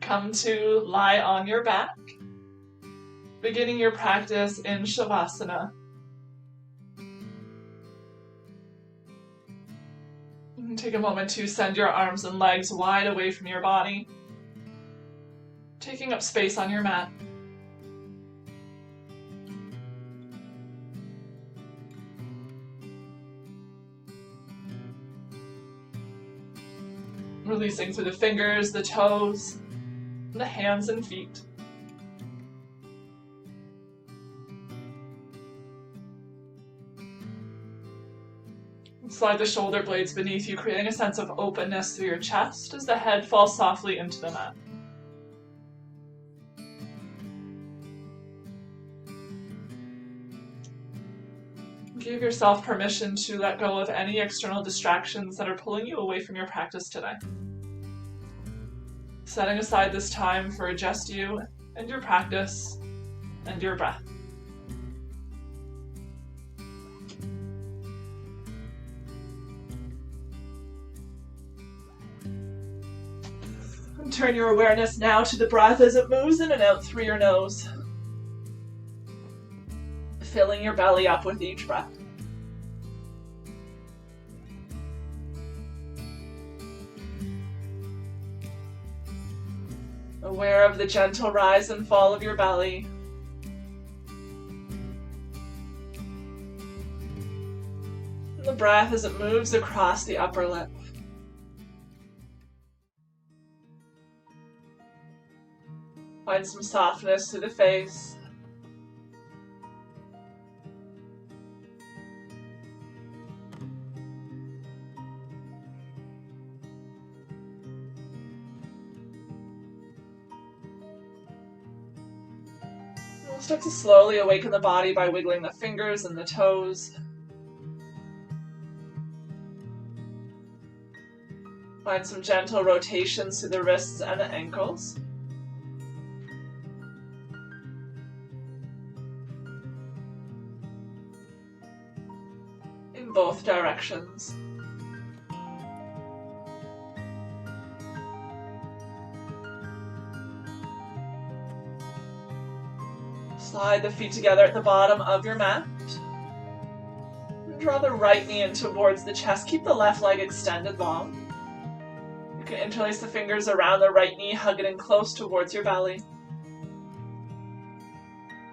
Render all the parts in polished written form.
Come to lie on your back, beginning your practice in Shavasana. Take a moment to send your arms and legs wide away from your body, taking up space on your mat. Releasing through the fingers, the toes, the hands and feet. Slide the shoulder blades beneath you, creating a sense of openness through your chest as the head falls softly into the mat. Give yourself permission to let go of any external distractions that are pulling you away from your practice today. Setting aside this time for just you and your practice and your breath. And turn your awareness now to the breath as it moves in and out through your nose, filling your belly up with each breath. Aware of the gentle rise and fall of your belly. And the breath as it moves across the upper lip. Find some softness through the face. We'll start to slowly awaken the body by wiggling the fingers and the toes. Find some gentle rotations through the wrists and the ankles. In both directions. Slide the feet together at the bottom of your mat. And draw the right knee in towards the chest. Keep the left leg extended long. You can interlace the fingers around the right knee, hug it in close towards your belly.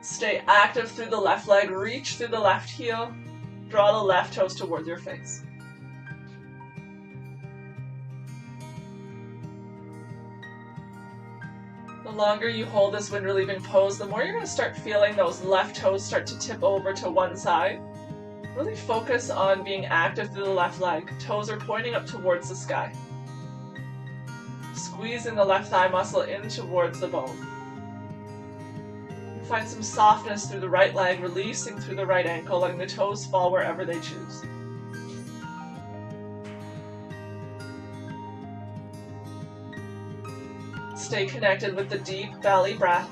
Stay active through the left leg. Reach through the left heel. Draw the left toes towards your face. The longer you hold this wind relieving pose, the more you're going to start feeling those left toes start to tip over to one side. Really focus on being active through the left leg. Toes are pointing up towards the sky. Squeezing the left thigh muscle in towards the bone. Find some softness through the right leg, releasing through the right ankle, letting the toes fall wherever they choose. Stay connected with the deep belly breath.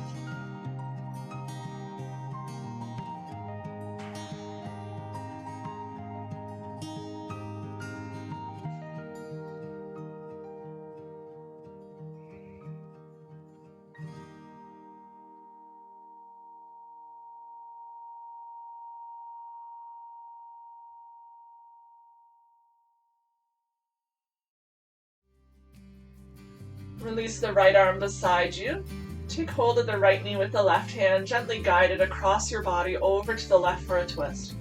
Release the right arm beside you. Take hold of the right knee with the left hand, gently guide it across your body over to the left for a twist.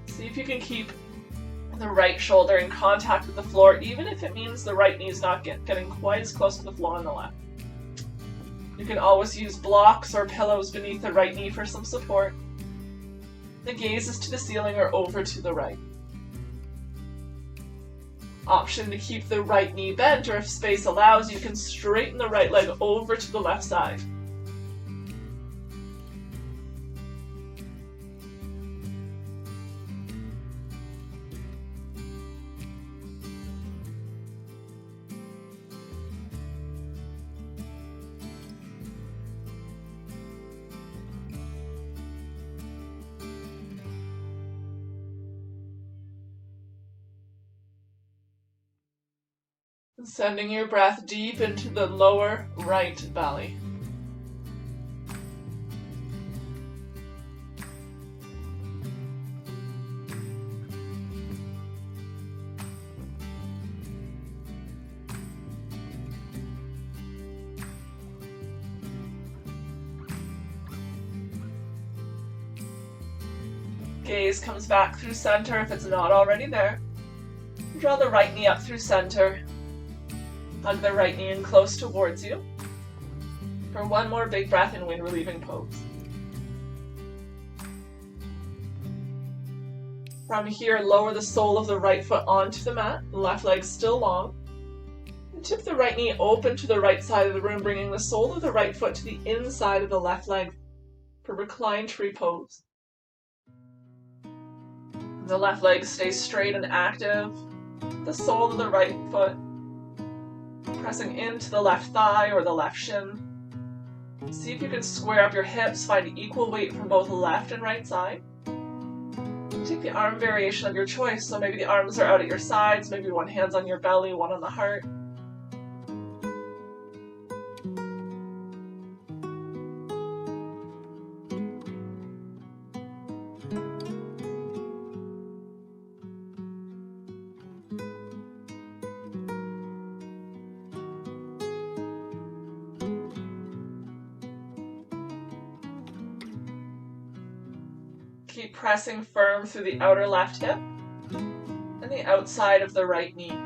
See if you can keep the right shoulder in contact with the floor, even if it means the right knee is not getting quite as close to the floor on the left. You can always use blocks or pillows beneath the right knee for some support. The gaze is to the ceiling or over to the right. Option to keep the right knee bent, or if space allows, you can straighten the right leg over to the left side. Sending your breath deep into the lower right belly. Gaze comes back through center if it's not already there. Draw the right knee up through center. Hug the right knee in close towards you. For one more big breath in wind relieving pose. From here, lower the sole of the right foot onto the mat, the left leg still long. And tip the right knee open to the right side of the room, bringing the sole of the right foot to the inside of the left leg for reclined tree pose. The left leg stays straight and active. The sole of the right foot pressing into the left thigh or the left shin. See if you can square up your hips, find equal weight from both left and right side. Take the arm variation of your choice, so maybe the arms are out at your sides, maybe one hand's on your belly, one on the heart. Keep pressing firm through the outer left hip and the outside of the right knee.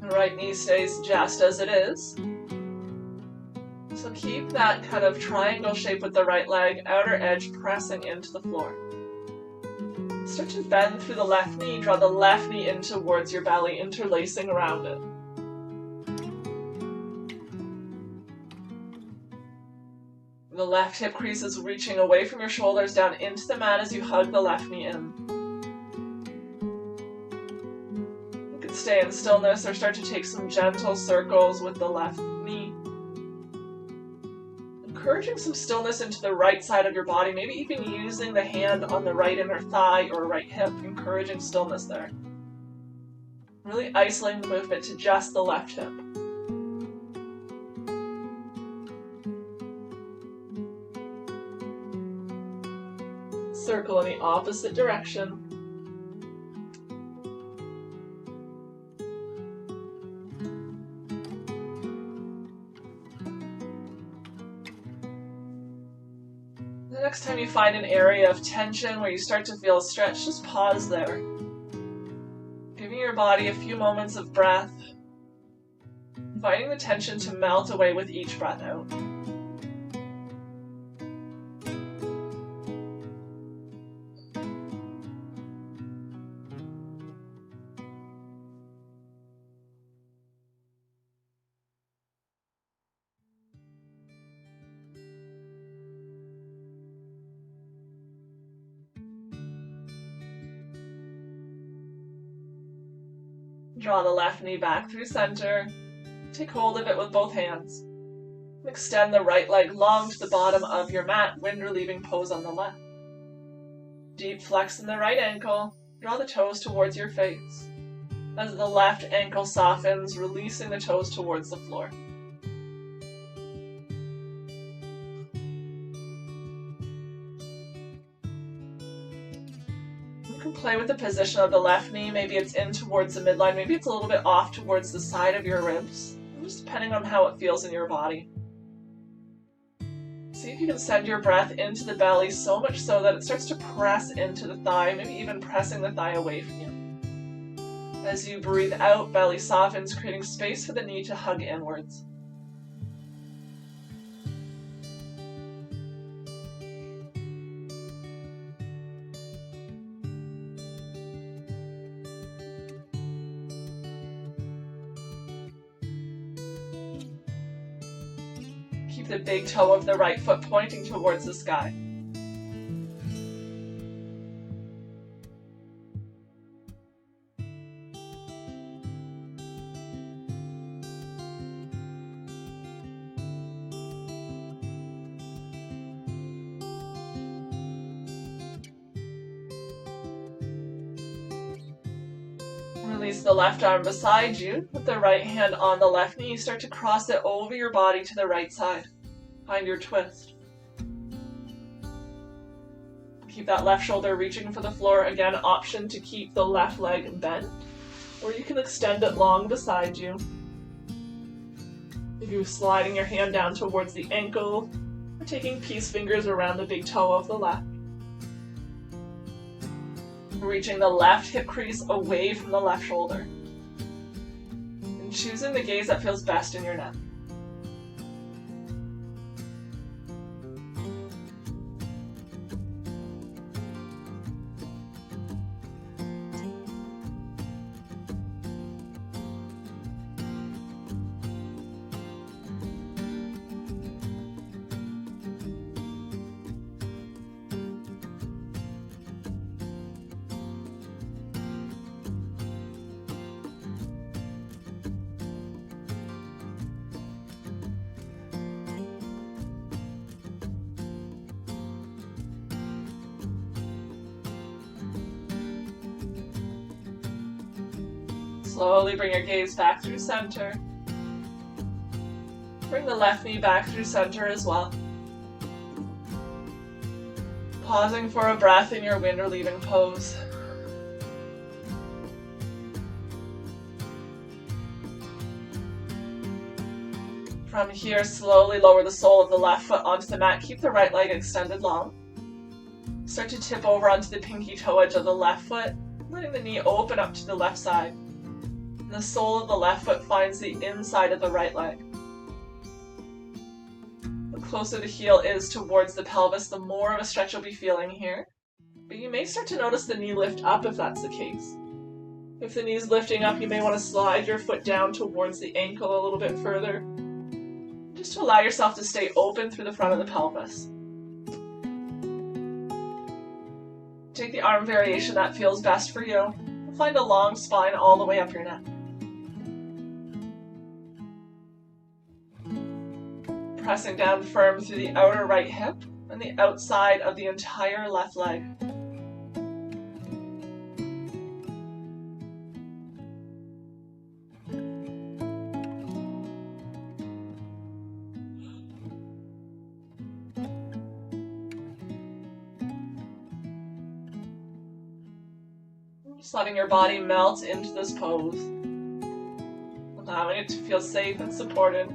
The right knee stays just as it is. So keep that kind of triangle shape with the right leg, outer edge pressing into the floor. Start to bend through the left knee, draw the left knee in towards your belly, interlacing around it. The left hip crease is reaching away from your shoulders down into the mat as you hug the left knee in. You can stay in stillness or start to take some gentle circles with the left knee. Encouraging some stillness into the right side of your body, maybe even using the hand on the right inner thigh or right hip, encouraging stillness there. Really isolating the movement to just the left hip. Circle in the opposite direction. The next time you find an area of tension where you start to feel a stretch, just pause there. Giving your body a few moments of breath, inviting the tension to melt away with each breath out. Draw the left knee back through center. Take hold of it with both hands. Extend the right leg long to the bottom of your mat, wind relieving pose on the left. Deep flex in the right ankle. Draw the toes towards your face. As the left ankle softens, releasing the toes towards the floor. You can play with the position of the left knee. Maybe it's in towards the midline. Maybe it's a little bit off towards the side of your ribs. Just depending on how it feels in your body. See if you can send your breath into the belly so much so that it starts to press into the thigh, maybe even pressing the thigh away from you. As you breathe out, belly softens, creating space for the knee to hug inwards. Keep the big toe of the right foot pointing towards the sky. Release the left arm beside you. With the right hand on the left knee, start to cross it over your body to the right side. Find your twist. Keep that left shoulder reaching for the floor. Again, option to keep the left leg bent, or you can extend it long beside you. Maybe sliding your hand down towards the ankle, or taking peace fingers around the big toe of the left. Reaching the left hip crease away from the left shoulder. And choosing the gaze that feels best in your neck. Slowly bring your gaze back through center. Bring the left knee back through center as well. Pausing for a breath in your wind relieving pose. From here, slowly lower the sole of the left foot onto the mat. Keep the right leg extended long. Start to tip over onto the pinky toe edge of the left foot, letting the knee open up to the left side. And the sole of the left foot finds the inside of the right leg. The closer the heel is towards the pelvis, the more of a stretch you'll be feeling here. But you may start to notice the knee lift up if that's the case. If the knee's lifting up, you may want to slide your foot down towards the ankle a little bit further, just to allow yourself to stay open through the front of the pelvis. Take the arm variation that feels best for you. Find a long spine all the way up your neck. Pressing down firm through the outer right hip and the outside of the entire left leg. Just letting your body melt into this pose, allowing it to feel safe and supported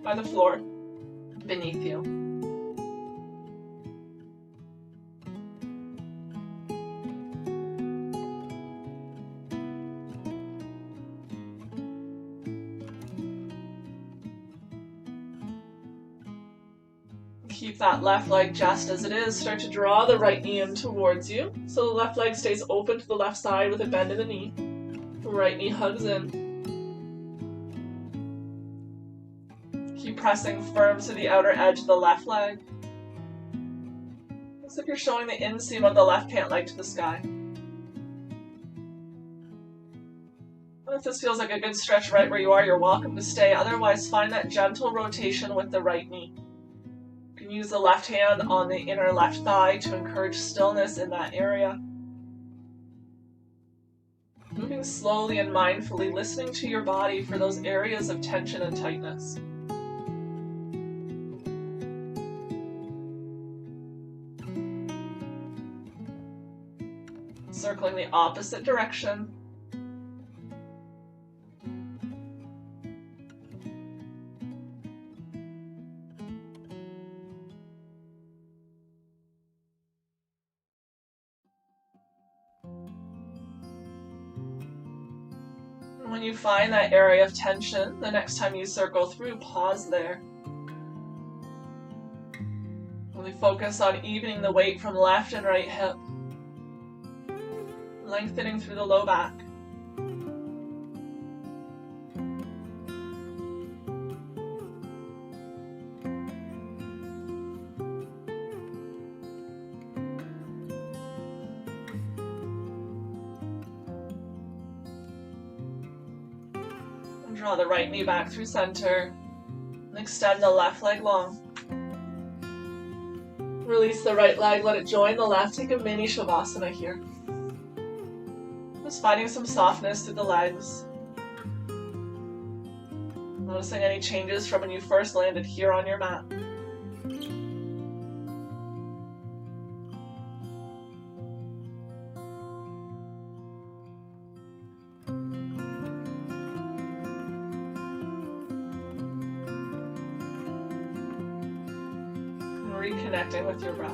by the floor beneath you. Keep that left leg just as it is. Start to draw the right knee in towards you, so the left leg stays open to the left side with a bend in the knee. The right knee hugs in. Keep pressing firm to the outer edge of the left leg. As if you're showing the inseam of the left pant leg to the sky. And if this feels like a good stretch right where you are, you're welcome to stay. Otherwise, find that gentle rotation with the right knee. You can use the left hand on the inner left thigh to encourage stillness in that area. Moving slowly and mindfully, listening to your body for those areas of tension and tightness. Circling the opposite direction. When you find that area of tension, the next time you circle through, pause there. Really focus on evening the weight from left and right hip. Lengthening through the low back. And draw the right knee back through center. And extend the left leg long. Release the right leg, let it join the left. Take a mini Shavasana here. Just finding some softness through the legs. Noticing any changes from when you first landed here on your mat. And reconnecting with your breath.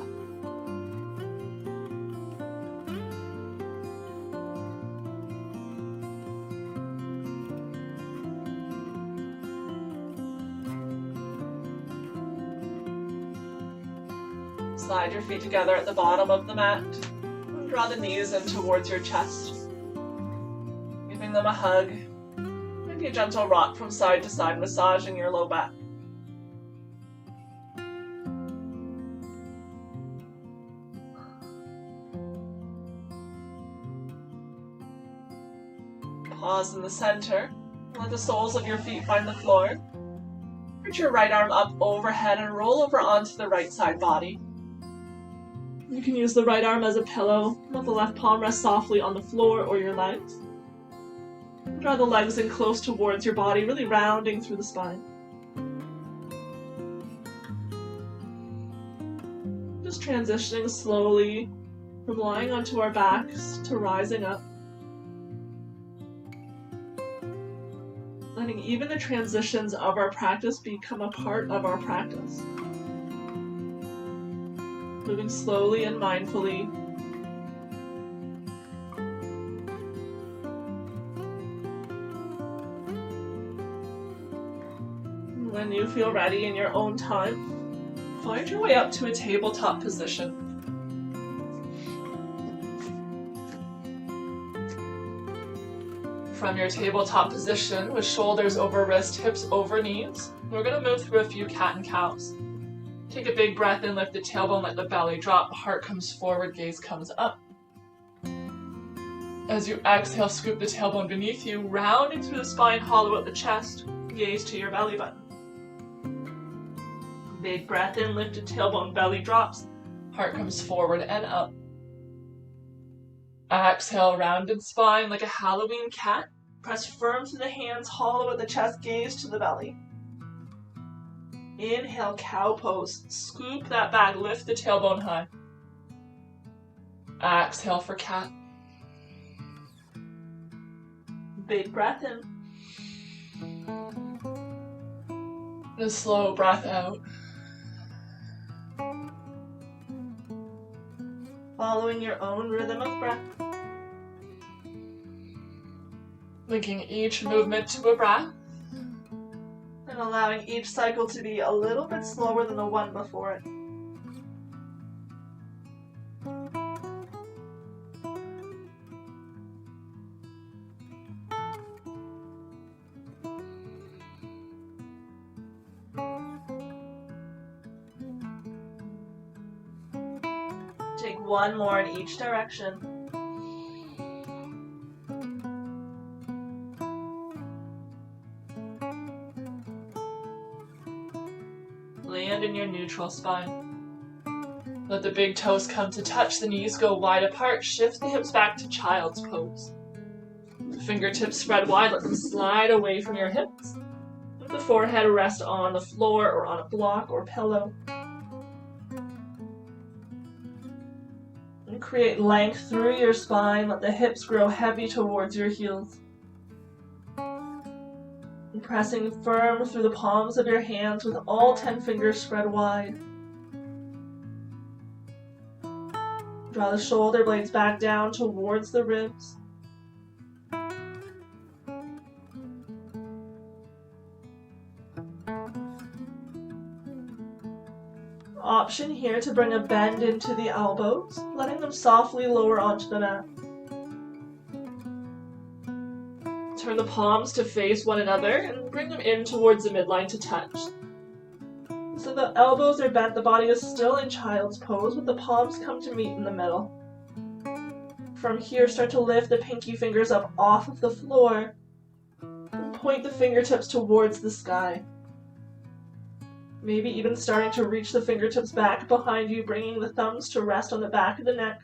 Slide your feet together at the bottom of the mat and draw the knees in towards your chest, giving them a hug, maybe a gentle rock from side to side, massaging your low back. Pause in the center, let the soles of your feet find the floor. Reach your right arm up overhead and roll over onto the right side body. You can use the right arm as a pillow, let the left palm rest softly on the floor or your legs. Draw the legs in close towards your body, really rounding through the spine. Just transitioning slowly from lying onto our backs to rising up. Letting even the transitions of our practice become a part of our practice. Moving slowly and mindfully. When you feel ready in your own time, find your way up to a tabletop position. From your tabletop position, with shoulders over wrist, hips over knees, we're going to move through a few cat and cows. Take a big breath in, lift the tailbone, let the belly drop, heart comes forward, gaze comes up. As you exhale, scoop the tailbone beneath you, rounding through the spine, hollow out the chest, gaze to your belly button. Big breath in, lifted tailbone, belly drops, heart comes forward and up. Exhale, rounded spine like a Halloween cat. Press firm to the hands, hollow out the chest, gaze to the belly. Inhale, cow pose. Scoop that back, lift the tailbone high. Exhale for cat. Big breath in. And a slow breath out. Following your own rhythm of breath. Linking each movement to a breath. And allowing each cycle to be a little bit slower than the one before it. Take one more in each direction. Land in your neutral spine. Let the big toes come to touch, the knees go wide apart, shift the hips back to child's pose. The fingertips spread wide, let them slide away from your hips. Let the forehead rest on the floor or on a block or pillow. And create length through your spine, let the hips grow heavy towards your heels. And pressing firm through the palms of your hands with all 10 fingers spread wide. Draw the shoulder blades back down towards the ribs. Option here to bring a bend into the elbows, letting them softly lower onto the mat. Turn the palms to face one another and bring them in towards the midline to touch. So the elbows are bent, the body is still in child's pose, but the palms come to meet in the middle. From here, start to lift the pinky fingers up off of the floor and point the fingertips towards the sky. Maybe even starting to reach the fingertips back behind you, bringing the thumbs to rest on the back of the neck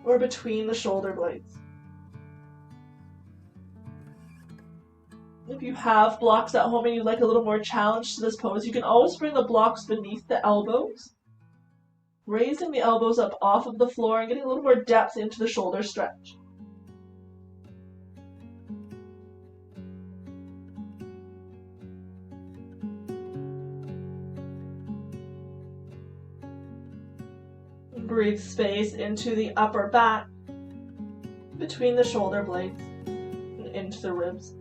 or between the shoulder blades. If you have blocks at home and you'd like a little more challenge to this pose, you can always bring the blocks beneath the elbows, raising the elbows up off of the floor and getting a little more depth into the shoulder stretch. Breathe space into the upper back, between the shoulder blades, and into the ribs.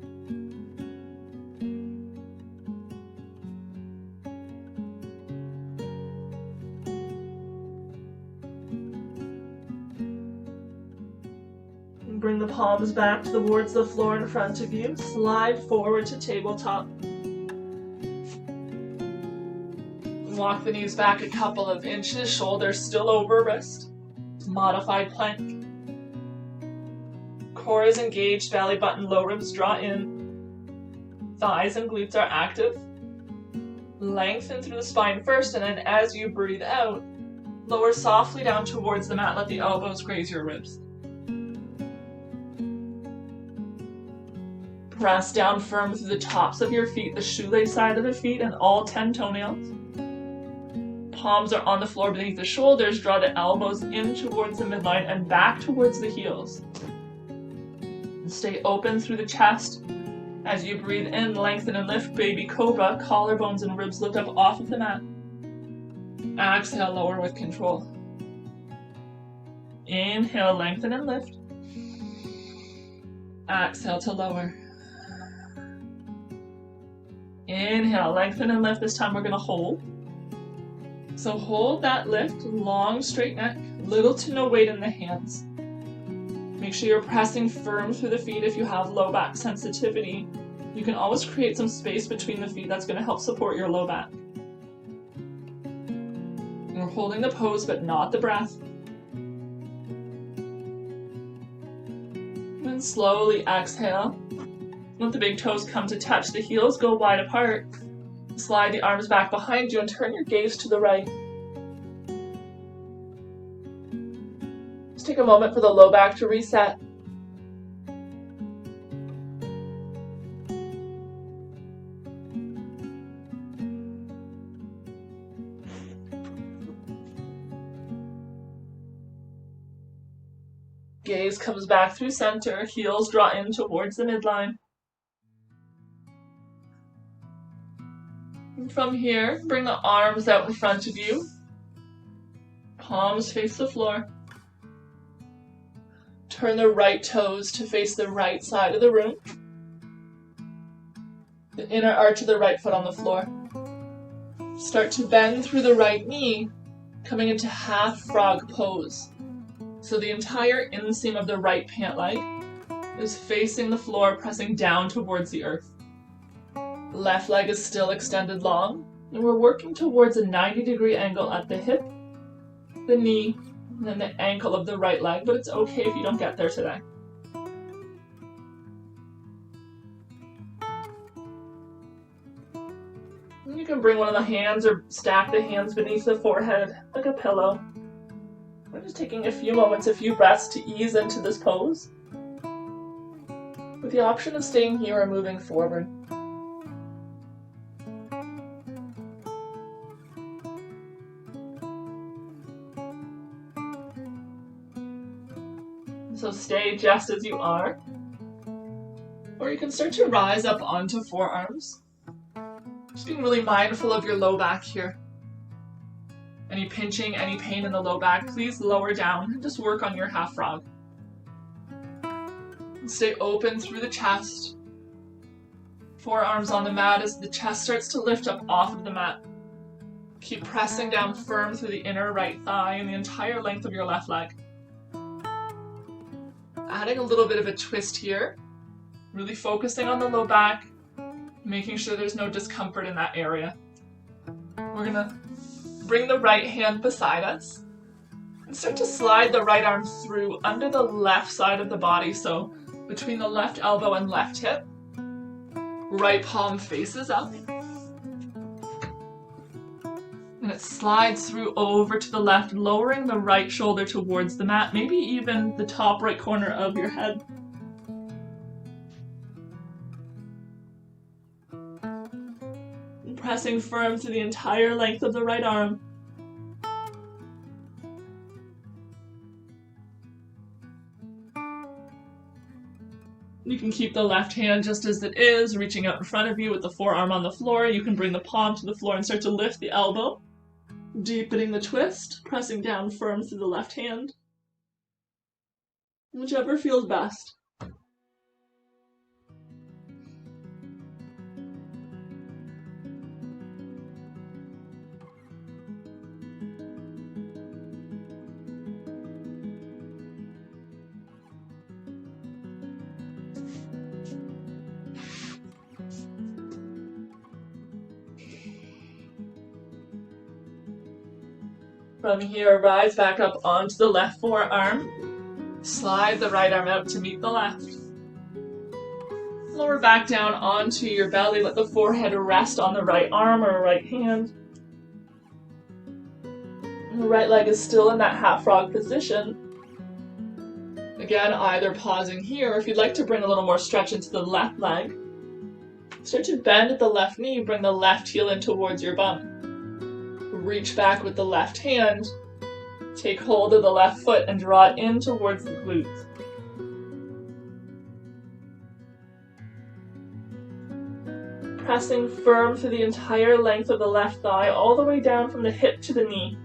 And bring the palms back towards the floor in front of you. Slide forward to tabletop. Walk the knees back a couple of inches, shoulders still over wrist. Modified plank. Core is engaged, belly button, low ribs draw in. Thighs and glutes are active. Lengthen through the spine first, and then as you breathe out, lower softly down towards the mat. Let the elbows graze your ribs. Press down firm through the tops of your feet, the shoelace side of the feet, and all 10 toenails. Palms are on the floor beneath the shoulders. Draw the elbows in towards the midline and back towards the heels. And stay open through the chest. As you breathe in, lengthen and lift, baby cobra, collarbones and ribs lift up off of the mat. Exhale, lower with control. Inhale, lengthen and lift. Exhale to lower. Inhale, lengthen and lift. This time we're going to hold. So hold that lift, long straight neck, little to no weight in the hands. Make sure you're pressing firm through the feet. If you have low back sensitivity, you can always create some space between the feet. That's going to help support your low back. And we're holding the pose, but not the breath. And slowly exhale. Let the big toes come to touch. The heels go wide apart. Slide the arms back behind you and turn your gaze to the right. Just take a moment for the low back to reset. Gaze comes back through center, heels draw in towards the midline. From here, bring the arms out in front of you. Palms face the floor. Turn the right toes to face the right side of the room. The inner arch of the right foot on the floor. Start to bend through the right knee, coming into half frog pose. So the entire inseam of the right pant leg is facing the floor, pressing down towards the earth. Left leg is still extended long, and we're working towards a 90-degree angle at the hip, the knee, and then the ankle of the right leg, but it's okay if you don't get there today. And you can bring one of the hands or stack the hands beneath the forehead like a pillow. We're just taking a few moments, a few breaths to ease into this pose, with the option of staying here or moving forward. So stay just as you are, or you can start to rise up onto forearms. Just being really mindful of your low back here. Any pinching, any pain in the low back, please lower down and just work on your half frog. And stay open through the chest. Forearms on the mat as the chest starts to lift up off of the mat. Keep pressing down firm through the inner right thigh and the entire length of your left leg. Adding a little bit of a twist here, really focusing on the low back, making sure there's no discomfort in that area. We're gonna bring the right hand beside us and start to slide the right arm through under the left side of the body, so between the left elbow and left hip. Right palm faces up. And it slides through over to the left, lowering the right shoulder towards the mat, maybe even the top right corner of your head. pressing firm through the entire length of the right arm. You can keep the left hand just as it is, reaching out in front of you with the forearm on the floor. You can bring the palm to the floor and start to lift the elbow, deepening the twist, pressing down firm through the left hand. Whichever feels best. From here, rise back up onto the left forearm. Slide the right arm out to meet the left. Lower back down onto your belly. Let the forehead rest on the right arm or right hand. And the right leg is still in that half frog position. Again, either pausing here, or if you'd like to bring a little more stretch into the left leg, start to bend at the left knee, bring the left heel in towards your bum. Reach back with the left hand, take hold of the left foot and draw it in towards the glutes. Pressing firm through the entire length of the left thigh, all the way down from the hip to the knee.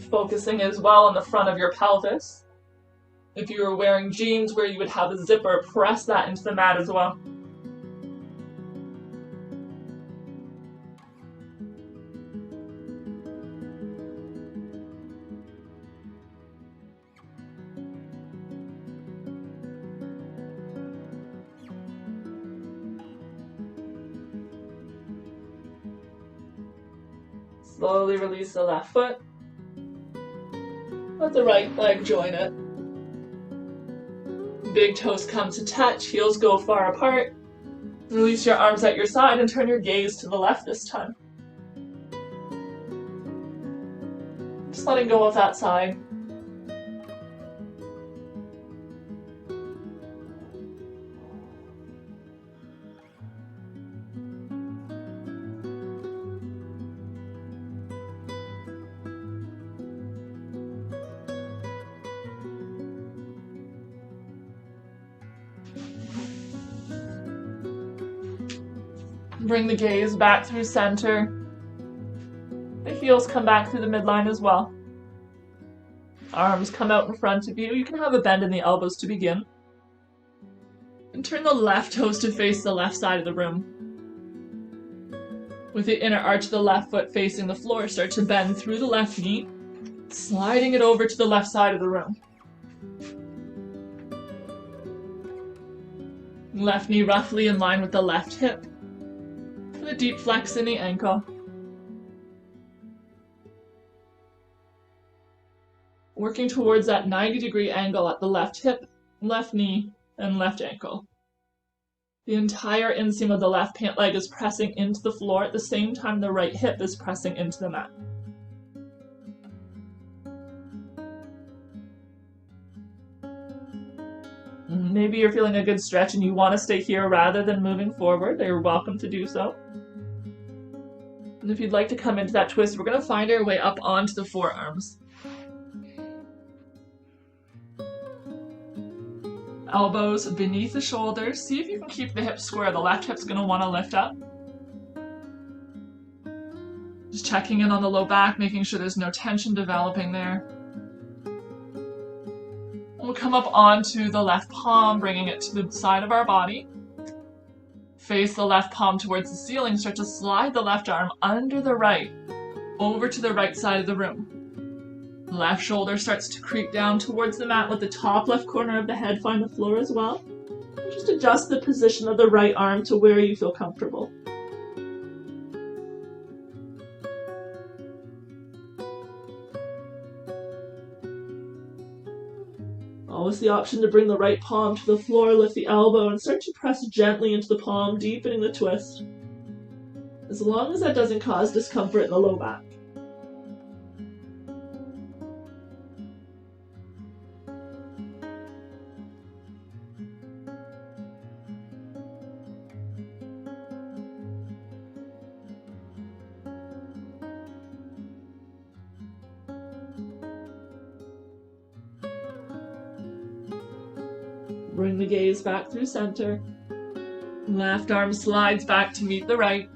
Focusing as well on the front of your pelvis. If you were wearing jeans where you would have a zipper, press that into the mat as well. Slowly release the left foot. Let the right leg join it. Big toes come to touch, heels go far apart. Release your arms at your side and turn your gaze to the left this time. Just letting go of that side. Bring the gaze back through center. The heels come back through the midline as well. Arms come out in front of you. You can have a bend in the elbows to begin. And turn the left toes to face the left side of the room. With the inner arch of the left foot facing the floor, start to bend through the left knee, sliding it over to the left side of the room. Left knee roughly in line with the left hip. With a deep flex in the ankle. Working towards that 90-degree angle at the left hip, left knee, and left ankle. The entire inseam of the left pant leg is pressing into the floor at the same time the right hip is pressing into the mat. Maybe you're feeling a good stretch and you want to stay here rather than moving forward. You're welcome to do so. And if you'd like to come into that twist, we're going to find our way up onto the forearms. Elbows beneath the shoulders. See if you can keep the hips square. The left hip's going to want to lift up. Just checking in on the low back, making sure there's no tension developing there. We'll come up onto the left palm, bringing it to the side of our body. Face the left palm towards the ceiling. Start to slide the left arm under the right, over to the right side of the room. Left shoulder starts to creep down towards the mat. Let the top left corner of the head find the floor as well. Just adjust the position of the right arm to where you feel comfortable. Always the option to bring the right palm to the floor, lift the elbow, and start to press gently into the palm, deepening the twist. As long as that doesn't cause discomfort in the low back. Bring the gaze back through center. Left arm slides back to meet the right.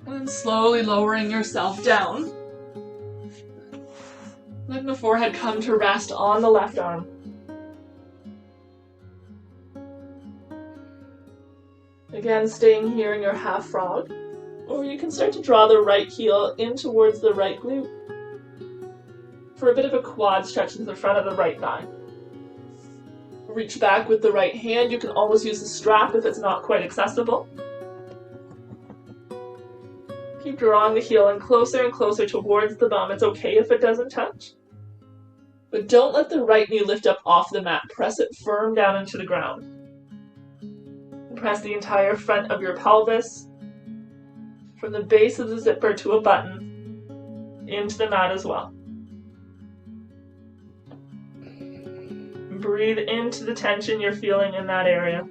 And then slowly lowering yourself down. Letting the forehead come to rest on the left arm. Again, staying here in your half frog. Or you can start to draw the right heel in towards the right glute for a bit of a quad stretch into the front of the right thigh. Reach back with the right hand. You can always use the strap if it's not quite accessible. Keep drawing the heel in closer and closer towards the bum. It's okay if it doesn't touch. But don't let the right knee lift up off the mat. Press it firm down into the ground. Press the entire front of your pelvis, from the base of the zipper to a button, into the mat as well. Breathe into the tension you're feeling in that area.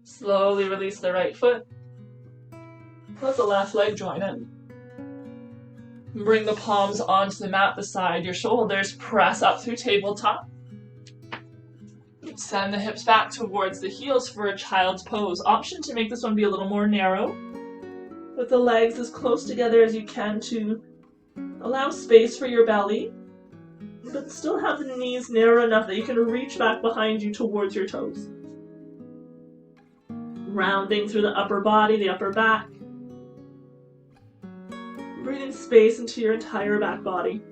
Slowly release the right foot. Let the left leg join in. Bring the palms onto the mat beside your shoulders. Press up through tabletop. Send the hips back towards the heels for a child's pose. Option to make this one be a little more narrow, with the legs as close together as you can to allow space for your belly, but still have the knees narrow enough that you can reach back behind you towards your toes. Rounding through the upper body, the upper back. Breathing space into your entire back body.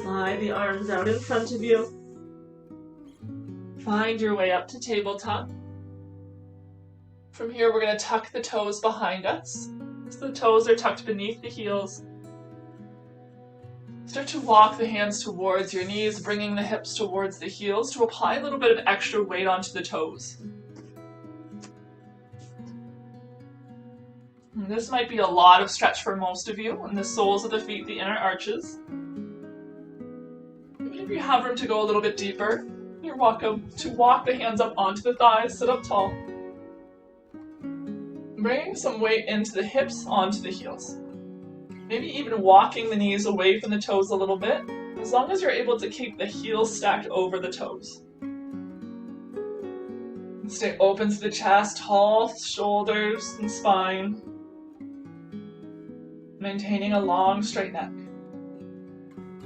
Slide the arms out in front of you. Find your way up to tabletop. From here, we're going to tuck the toes behind us. So the toes are tucked beneath the heels. Start to walk the hands towards your knees, bringing the hips towards the heels to apply a little bit of extra weight onto the toes. And this might be a lot of stretch for most of you, and the soles of the feet, the inner arches. If you have room to go a little bit deeper, you're welcome to walk the hands up onto the thighs, sit up tall. Bringing some weight into the hips, onto the heels. Maybe even walking the knees away from the toes a little bit, as long as you're able to keep the heels stacked over the toes. Stay open to the chest, tall shoulders and spine. Maintaining a long, straight neck.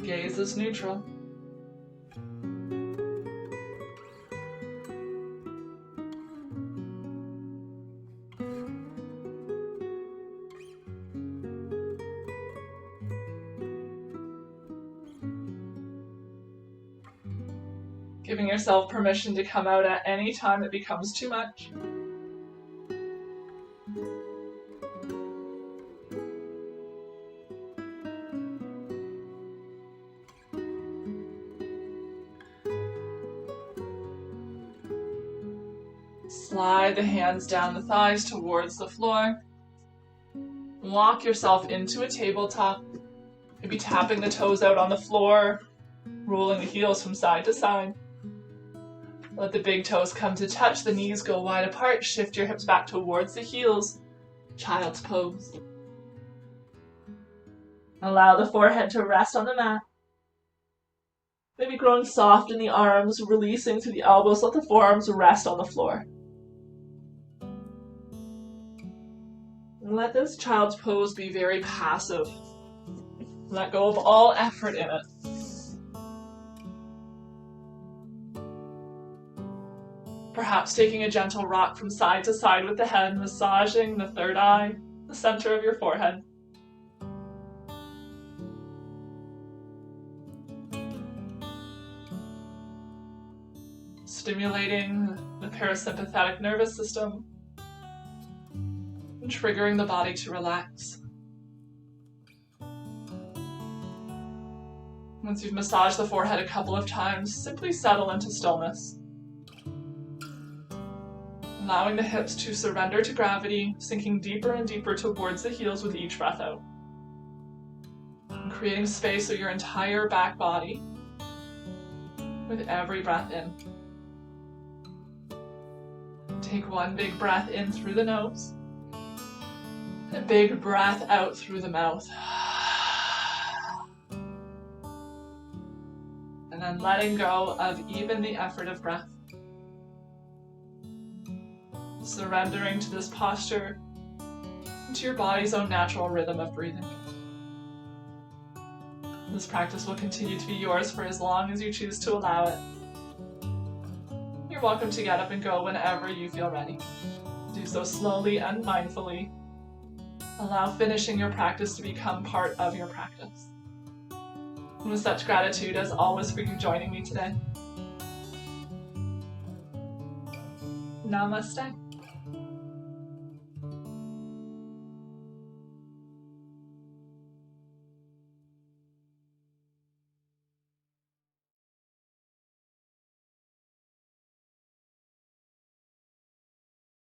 Gaze is neutral. Giving yourself permission to come out at any time it becomes too much. Slide the hands down the thighs towards the floor. Walk yourself into a tabletop. Maybe tapping the toes out on the floor, rolling the heels from side to side. Let the big toes come to touch, the knees go wide apart, shift your hips back towards the heels. Child's pose. Allow the forehead to rest on the mat. Maybe growing soft in the arms, releasing through the elbows, let the forearms rest on the floor. And let this child's pose be very passive. Let go of all effort in it. Perhaps taking a gentle rock from side to side with the head, massaging the third eye, the center of your forehead. Stimulating the parasympathetic nervous system, and triggering the body to relax. Once you've massaged the forehead a couple of times, simply settle into stillness. Allowing the hips to surrender to gravity, sinking deeper and deeper towards the heels with each breath out. And creating space so your entire back body with every breath in. Take one big breath in through the nose, and a big breath out through the mouth. And then letting go of even the effort of breath. Surrendering to this posture, and to your body's own natural rhythm of breathing. This practice will continue to be yours for as long as you choose to allow it. You're welcome to get up and go whenever you feel ready. Do so slowly and mindfully. Allow finishing your practice to become part of your practice. And with such gratitude as always for you joining me today. Namaste.